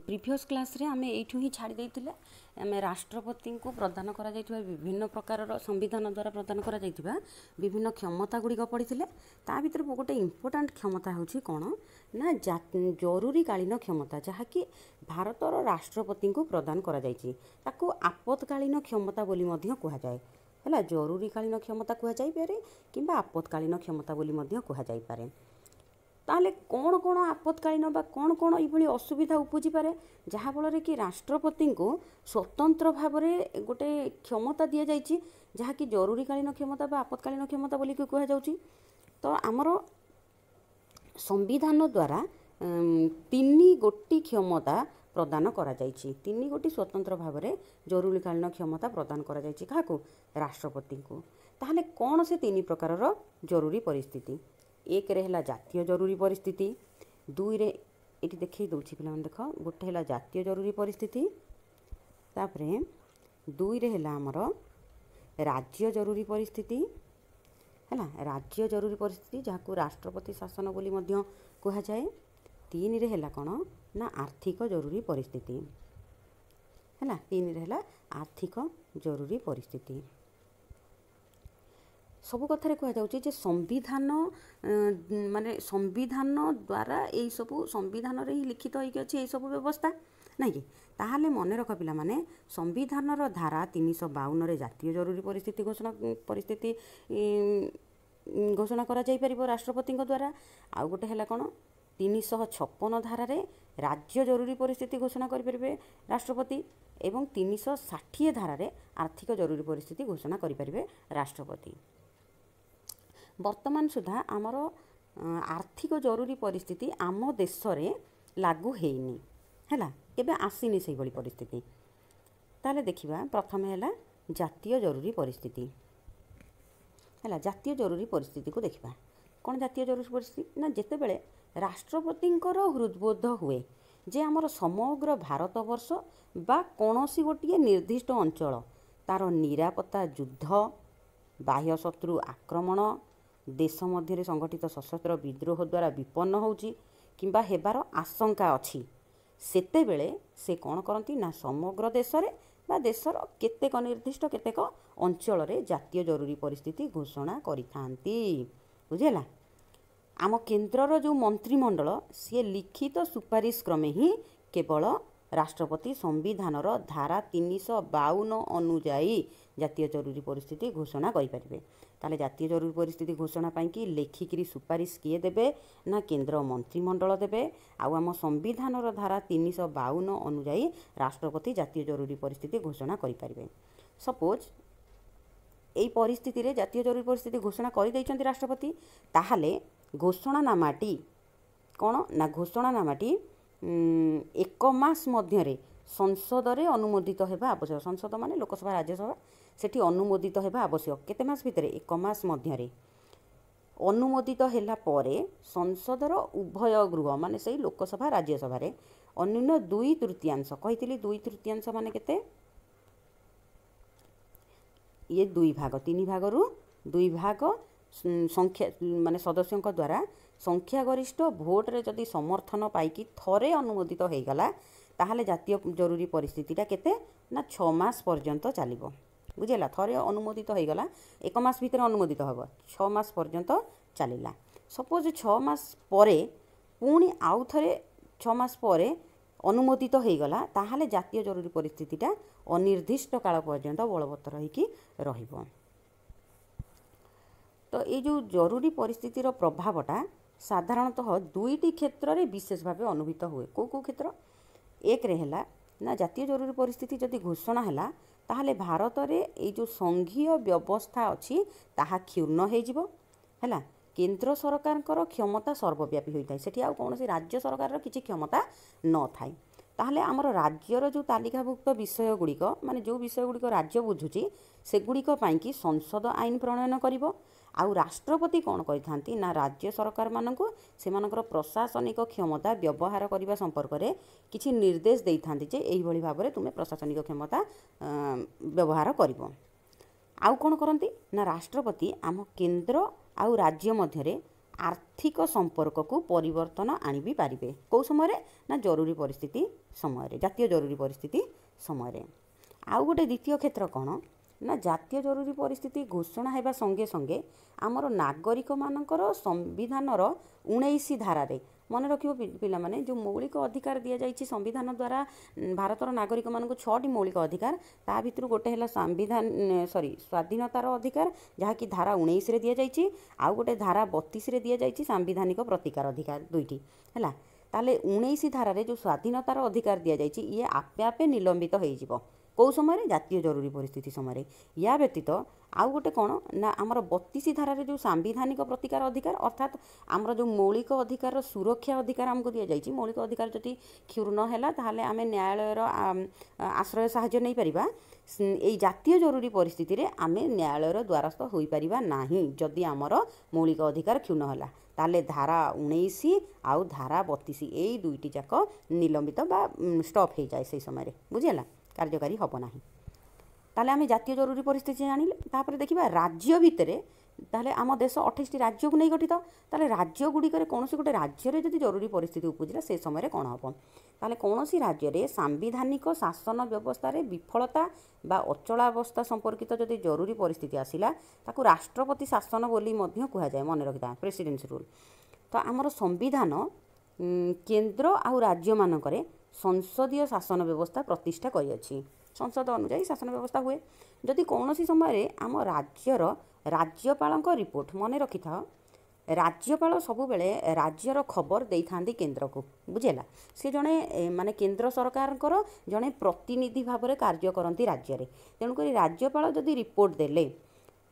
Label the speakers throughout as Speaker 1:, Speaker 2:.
Speaker 1: Previous class रे आमे एठू ही छाड़ी देइथिले आमे राष्ट्रपति को प्रदान करा जाइथिबा विभिन्न प्रकार संविधान द्वारा प्रदान करा जाइथिबा विभिन्न क्षमता गुड़िक पड़िथिले ता भितर गोटे इम्पोर्टाट क्षमता होछि कोन ना जरूरी कालीन क्षमता जहाँकि भारतर राष्ट्रपति को प्रदान करा जाइछि ताको आपतकालीन क्षमता बोली मध्य कुहा जाय हैला जरूरी कालीन क्षमता कुहा जाय पारे किंबा आपतकालीन क्षमता बोली मध्य कुहा जाय पारे ताहले कौन कौन आपतकालीन बा कौन कौन ये असुविधा उपजी पारे जहाँ फल कि राष्ट्रपति को स्वतंत्र भाव में गोटे क्षमता दि जाइए जहाँ कि जरूरीकालीन क्षमता बा आपतकालीन क्षमता बोली कह जाउची। तो आमर संविधान द्वारा तीन गोटी क्षमता प्रदान करा जाइछि तीन गोटी स्वतंत्र भाव में जरूरीकालीन क्षमता प्रदान करा जाइछि काहाकू राष्ट्रपति को। ताहले कौन से तीन प्रकार जरूरी परिस्थिति एक रे हला जातीय जरूरी परिस्थिति दुई रे एटी देखै दउछि पिला मन देख गोटे हला जातीय जरूरी परिस्थिति तापरे दुई रे हला हमर राज्य जरूरी परिस्थिति हला राज्य जरूरी परिस्थिति जाकू राष्ट्रपति शासन बोली मध्य कहा जाए। तीन रे हला कोन ना आर्थिक जरूरी परिस्थिति हला तीन रे हला आर्थिक जरूरी परिस्थिति सब कथार कह जाउछि संविधान माने संविधान द्वारा यही सब संविधान रे ही लिखित होइके अछि यही सब व्यवस्था नहीं कि ताहाले मन रख पिला माने संविधान रो धारा 352 रे जातीय जरूरी परिस्थिति घोषणा करा जाई परिबो राष्ट्रपति द्वारा। आ गोटे हला कोन 356 धारा रे राज्य जरूरी परिस्थिति घोषणा करि परिबे राष्ट्रपति एवं 360 धारा रे आर्थिक जरूरी परिस्थिति घोषणा करि परिबे राष्ट्रपति। वर्तमान सुधा आमर आर्थिक जरूरी परिस्थिति आम देश रे लागू हेनी हैला केबे आसीनी से बड़ी परिस्थिति। ताले देखिबा प्रथम हैला जातीय जरूरी परिस्थिति हैला जातीय जरूरी परिस्थिति को देखिबा कौन जातीय जरूरी परिस्थिति ना जेते बेले राष्ट्रपतिंकर हृदबोध हुए जे आमर समग्र भारत वर्ष बा कोनोसी गोटिए निर्दिष्ट अंचल तार निरापत्ता युद्ध बाह्य शत्रु आक्रमण देश मध्य संगठित सशस्त्र विद्रोह द्वारा विपन्न होउची किंबा हेबार आशंका अछि सेते बेले से कौन करती ना समग्र देश रे बा देशर केतेक निर्दिष्ट केतेक अंचल रे जातीय जरूरी परिस्थिति घोषणा करिथांती बुझेला। आम केन्द्रर जो मंत्रिमंडल सी लिखित सुपारिश क्रमे ही केवल राष्ट्रपति संविधानर धारा 352 अनुजाई जातीय जरूरी परिस्थिति घोषणा करें। ताले जातीय जरूरी परिस्थिति घोषणा पाई कि लेखिकी सुपारिश किए देबे ना केन्द्र मंत्रिमंडल देबे आउ आम संविधानर धारा 352 अनुजाई राष्ट्रपति जातीय जरूरी परिस्थिति घोषणा करें। सपोज यही परिस्थिति रे जातीय जरूरी परिस्थिति घोषणा कर दैछंती राष्ट्रपति ताहाले घोषणानामाटी कौन ना घोषणानामाटी 1 मास मध्य संसद रे अनुमोदित हेबा आवश्यक। संसद माने लोकसभा राज्यसभा सेठी अनुमोदित हेबा आवश्यक केते मास भितर 1 मास मध्य अनुमोदित हेला परे संसदर उभय गृह माने सही लोकसभा राज्यसभा रे अन्यून 2/3 कहितली 2/3 माने केते ये 2 भाग 3 भाग रु 2 भाग संख्या माने सदस्यों द्वारा संख्या गरिष्ठ भोट रे जदि समर्थन पाइकी थरे अनुमोदित हो गला ताहले जातीय जरूरी परिस्थितिटा केते ना 6 मास पर्यंत चलिबो बुझेला। थरे अनुमोदित हो गला 1 मास भीतर अनुमोदित होबो 6 मास पर्यंत चलिला। सपोज 6 मास परे पुणी आउ थरे 6 मास परे अनुमोदित हो गला ताहले जातीय जरूरी परिस्थितिटा अनिर्दिष्ट काल पर्यंत बलवत्तर होइकी रहिबो। तो ये जो जरूरी परिस्थितिर प्रभावटा साधारणतः दुईटी क्षेत्र रे विशेष भाव अनुभूत हुए को क्षेत्र एक रे हला ना जातीय जरूरी परिस्थिति जदि घोषणा हला ताहले भारत रे ये जो संघीय व्यवस्था अछि ताहा क्षुण्ण हो जिवो हला केंद्र सरकारकर क्षमता सर्वव्यापी होइथाय सेठी आ कोनोसी राज्य सरकार किछि क्षमता न थाय ताहले आमर राज्यर जो तालिकाभुक्त विषय गुड़िक माने जो विषय गुड़िक राज्य बुझुची से गुड़िक पाई कि संसद आईन प्रणयन करिवो आउ राष्ट्रपति कौन करिथांती ना राज्य सरकार मानकु सेमानकर प्रशासनिक क्षमता व्यवहार करने संपर्क में किछि निर्देश देइथांती जे एही भली भाबरे तुमे प्रशासनिक क्षमता व्यवहार करिवो। आउ कौन करती ना राष्ट्रपति आम केन्द्र आउ राज्य मध्यरे आर्थिक संपर्क को परिवर्तन आनी भी पारिबे कौ समय ना जरूरी परिस्थिति समय जातीय जरूरी परिस्थिति समय। आउ गोटे द्वितीय क्षेत्र कौन ना जातीय जरूरी परिस्थिति घोषणा होगा संगे संगे आमर नागरिक मानकर संविधानर 19 धारे मन रखियो पिला माने जो मौलिक अधिकार दि जाइए संविधान द्वारा भारतर नागरिक मानक 6टी मौलिक अधिकार ता भितर गोटे है संविधान स्वाधीनतार अधिकार जहाँकि धारा 19 रे दि जाइए आउ गोटे धारा 32 रे दि जाइए सांविधानिक प्रतिकार अधिकार दुईटी है। ताले 19 धारे जो स्वाधीनतार अधिकार दि जाइए ये आपे आपे निलंबित हो कौ समय जातीय जरूरी परिस्थिति समय। या व्यतीत आउ गोटे कौन ना आमर 32 धारे जो सांविधानिक प्रतिकार अधिकार अर्थात आमर जो मौलिक अधिकार सुरक्षा अधिकार आमको दि जाइए मौलिक अधिकार जदि क्षुण्ण है ताहले आमे न्यायालयर आश्रय साहाय्य नहीं परिबा एई जातीय जरूरी परिस्थिति रे आमे न्यायालयर द्वारस्थ होई परिबा नाही जदि आमर मौलिक अधिकार क्षुण्ण है ताले धारा 19 आउ धारा 32 एई दुईटी जाक निलंबित बा स्टॉप हो जाए से समय बुझीला कार्यकारी हम ना। ताले आमे जातीय जरूरी परिस्थिति जानिले तापर देखिबा राज्य भितरे ताले आम देश 28टी राज्य को नहीं गठित ताले राज्य गुड़िकर कौन गोटे राज्य रे जदि जरूरी परिस्थिति उपजिला से समय कौन हम ताले कौन राज्य रे सांविधानिक शासन व्यवस्था रे विफलता बा अचलावस्था संपर्कित जदि जरूरी परिस्थिति आसिला ताकू राष्ट्रपति शासन बोली मध्य कहा जाए मन रखिता प्रेसिडेंसी रूल। तो आमर संविधान केंद्र आउ राज्य मानकरे संसदीय शासन व्यवस्था प्रतिष्ठा करिअछि संसद अनुଯାयी शासन व्यवस्था हुए जदि कौन समय आम राज्यर राज्यपाल रिपोर्ट मन रखि था राज्यपाल सबु बेले राज्यर खबर दे था केन्द्र को बुझेला सी जड़े माने केन्द्र सरकार जड़े प्रतिनिधि भाव में कार्य करती राज्य में तेणुक राज्यपाल जदि रिपोर्ट देले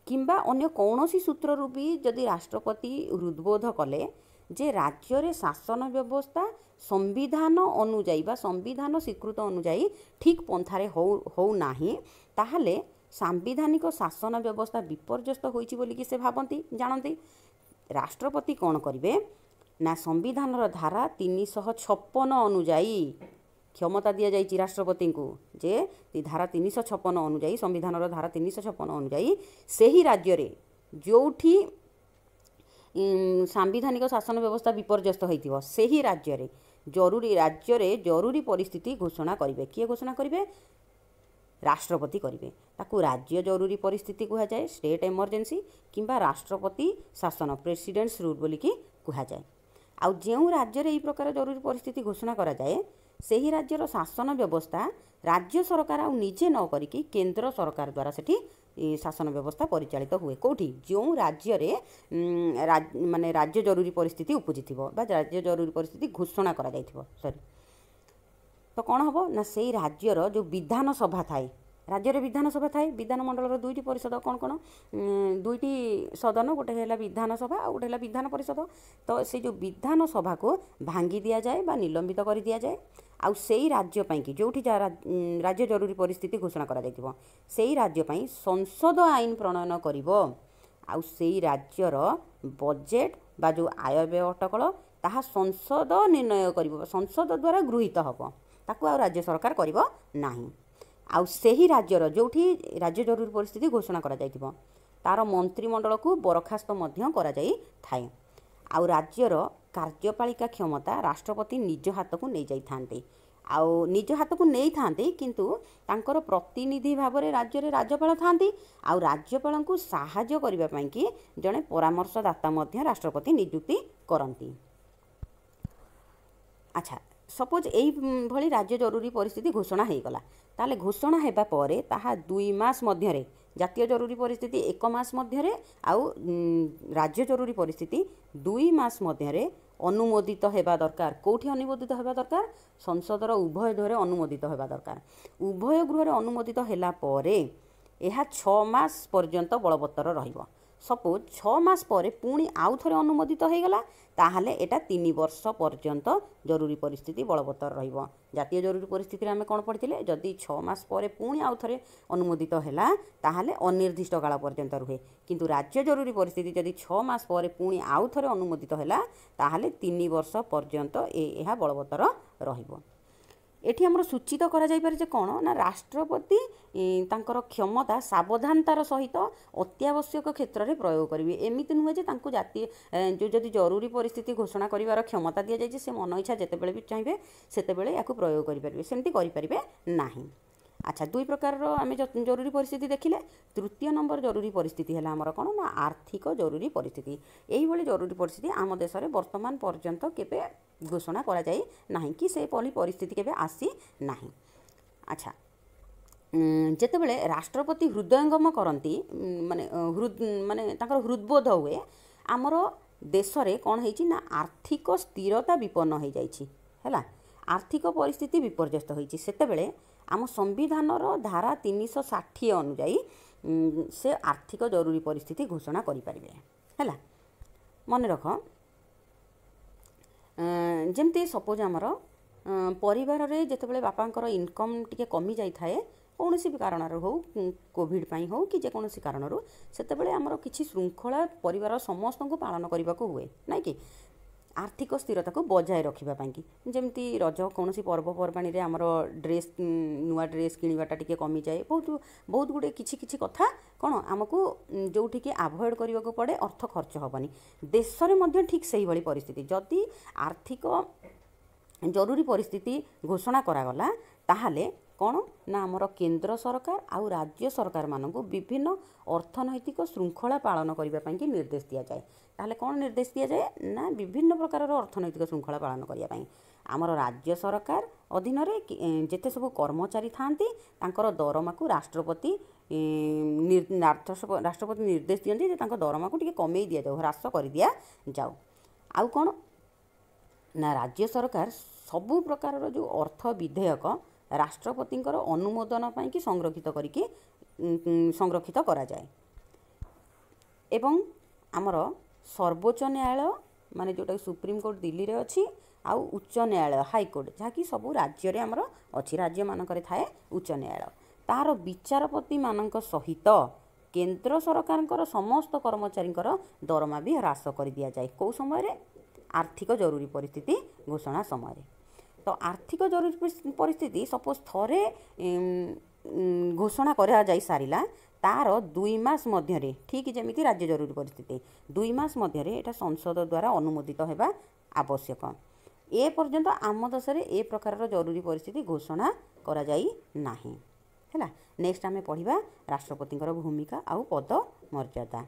Speaker 1: किंबा अन्य कौनसी सूत्रु भी जदि राष्ट्रपति हृदबोध कले जे राज्य रे शासन व्यवस्था संविधान अनुजाई बा संविधान स्वीकृत अनुजाई ठीक पंथारे हो नाही ताहले सांविधानिक शासन व्यवस्था विपर्यस्त होइछि बोली कि से भाबंती जानती राष्ट्रपति कौन करिवे ना संविधान धारा 356 अनुजाई क्षमता दि जाइए राष्ट्रपति को जे धारा 356 अनुजाई संविधान धारा 356 अनुजाई सही राज्य रे जोठी सांविधानिक शासन व्यवस्था विपर्यस्त होइथिबो सही राज्य रे जरूरी परिस्थिति घोषणा करिवे किए घोषणा करिवे राष्ट्रपति करिवे ताकू राज्य जरूरी परिस्थिति कहा जाए स्टेट इमरजेंसी किंबा राष्ट्रपति शासन प्रेसिडेंट्स रूल बोली कि कहा जाए। आउ जो राज्य रे ई प्रकार जरूरी परिस्थिति घोषणा करा जाए सही राज्यर शासन व्यवस्था राज्य सरकार आउ निजे न करिकी केंद्र सरकार द्वारा सेठी शासन व्यवस्था परिचालित हुए कौटी जो राज्य रे माने राज्य जरूरी परिस्थिति उपजिथिबो बा राज्य जरूरी परिस्थिति घोषणा करा जाइथिबो सॉरी तो कौन हम ना से राज्यर जो विधान सभा थाए राज्य रे विधान सभा थाए विधानमंडल दुईटी परिषद कौन कौन दुईटी सदन गोटे है विधान सभा और गोटे है विधान परिषद तो से जो विधान सभा को भांगी दिया जाए बा निलंबित कर दिया जाए आउ सेई राज्य पाई कि जोठी राज्य जरूरी परिस्थिति घोषणा करा जाइथिबो सेई राज्य पाई संसद आईन प्रणयन करिवो आउ सेई राज्यर बजेट बा जो आय व्यय अटकल ताहा संसद निर्णय करिवो संसद द्वारा गृहीत हबो ताकू आ राज्य सरकार करिवो नाही आउ सेही राज्यर जोठी राज्य जरूरी परिस्थिति घोषणा करा जाइथिबो तार मंत्रिमंडल को बरखास्त मध्य करा जाई थाए आउ राज्यर कार्यपालिका क्षमता राष्ट्रपति निज हाथ को नहीं जाई थांते आउ निज हाथ को नहीं थांते किंतु तांकर प्रतिनिधि भाव में राज्य रे राज्यपाल थांती आउ राज्यपाल को सहाय्य करबा पई कि जने परामर्शदाता मध्य राष्ट्रपति नियुक्ति करंती। अच्छा सपोज एई भली राज्य जरूरी परिस्थिति घोषणा हो गला ताले घोषणा हेबा परे ताहा 2 मास मध्यरे जातीय जरूरी परिस्थिति 1 मास मध्यरे आउ राज्य जरूरी परिस्थिति 2 मास मध्यरे अनुमोदित हेबा दरकार कोठी अनुमोदित हेबा दरकार संसदर उभय गृह अनुमोदित हेबा दरकार उभय गृह अनुमोदित हेला परे एहा 6 मास पर्यंत बलवत्तर रहिबो सपोज 6 मास पर पुणी आउ थे अनुमोदित हो गला ताहले एटा 3 वर्ष पर्यंत जरूरी परिस्थिति बलवत्तर रहिबो जातीय जरूरी परिस्थिति आम कौन पढ़ी जदि 6 मास पर पुणी आउ थे अनुमोदित है ताहले अनिर्दिष्ट काल पर्यंत रुहे किंतु राज्य जरूरी परिस्थिति जदि 6 मास पर पुणी आउ थे अनुमोदित है ताहले 3 वर्ष पर्यंत यह बलवत्तर रहिबो। एठी हमर सूचित करा जाई पारे जे कोन ना राष्ट्रपति तांकर क्षमता सावधानतार सहित अत्यावश्यक क्षेत्र में प्रयोग करेंगे। एमती नुहे जे तांको जातीय जो जदि जरूरी परिस्थिति घोषणा करिवार क्षमता दि जाए से मन इच्छा जितेबाला भी चाहिए सेतेबेले याकू प्रयोग करेंगे, सेमती करें नहीं। अच्छा, दुई प्रकार आम जरूरी परिस्थिति देखिले। तृतीय नंबर जरूरी परिस्थिति है आमर कौन ना आर्थिक जरूरी परिस्थिति। यही जरूरी परिस्थिति आम देश में वर्तमान पर्यंत केबे घोषणा करा जाई नाही कि से परिस्थिति केबे आसी नाही। अच्छा, जेतेबेले राष्ट्रपति हृदयंगम करती माने माने तांकर हृदबोध हुए आमर देश में कौन है ना आर्थिक स्थिरता विपन्न हो जाइछि हैला, आर्थिक परिस्थिति विपर्यस्त होइछि। सेतेबेले आम संविधान धारा 360 अनुजाई से आर्थिक जरूरी परिस्थिति घोषणा करें है। मन रख जमती सपोज आमर परिवार रे जितेबाला बापांकर इनकम टिके कमी जाई थाए कौन भी कारण हो, कोविड पाई हो कि जेकोसी कारण से आमर किसी श्रृंखला परिवार समस्त को पालन करने को हुए ना कि आर्थिक स्थिरता को बजाय रखापी जमती रज कौन पर्वपर्वाणी में आमर ड्रेस नुआ ड्रेस किणवाटा टी कमी जाए बहुत बहुत गुड़े किसी कथा कौन आमको जोटि आभोड करने को पड़े अर्थ खर्च हेनी। देश में ठीक से ही परिस्थिति जदि आर्थिक जरूरी परिस्थिति घोषणा करागला ताहले कौन ना आमर केंद्र सरकार आउ राज्य सरकार मानक विभिन्न अर्थनैतिक श्रृंखला पालन करने निर्देश दि जाए। ताहले कौन निर्देश दि जाए ना विभिन्न प्रकार अर्थनैतिक श्रृंखला पालन करने आमर राज्य सरकार अधीन जेते सब कर्मचारी थांती तांकर दरमा को राष्ट्रपति राष्ट्रपति निर्देश दियंती जे तांकर दरमा को टिके कमेई दिया जाऊ, ह्रास कर दिया जाऊ। आउ कौन ना राज्य सरकार सबु प्रकार जो अर्थ विधेयक राष्ट्रपति अनुमोदन पाई कि संरक्षित करके संरक्षित करा जाए। एवं आमर सर्वोच्च न्यायालय माने जोटा सुप्रीम कोर्ट दिल्ली रे अच्छी आउ उच्च न्यायालय हाईकोर्ट जहाँकि सबू राज्य रे आमर अच्छी राज्य मानक थाए उच्च न्यायालय तार विचारपति मानक सहित केंद्र सरकार समस्त कर्मचारी दरमा भी ह्रास कर दिया जाए। कौ समय आर्थिक जरूरी परिस्थिति घोषणा समय। तो आर्थिक जरूरी परिस्थिति सपोज थरे घोषणा करा जाई सारिला तार 2 मास मध्य ठीक जमीती राज्य जरूरी परिस्थिति 2 मास मध्य एटा संसद द्वारा अनुमोदित होगा आवश्यक। ए पर्यंत आम देश में ए प्रकार जरूरी परिस्थिति घोषणा करा जाई नाही हैला। नेक्स्ट आमे पढ़िबा राष्ट्रपति भूमिका आउ पद मर्यादा।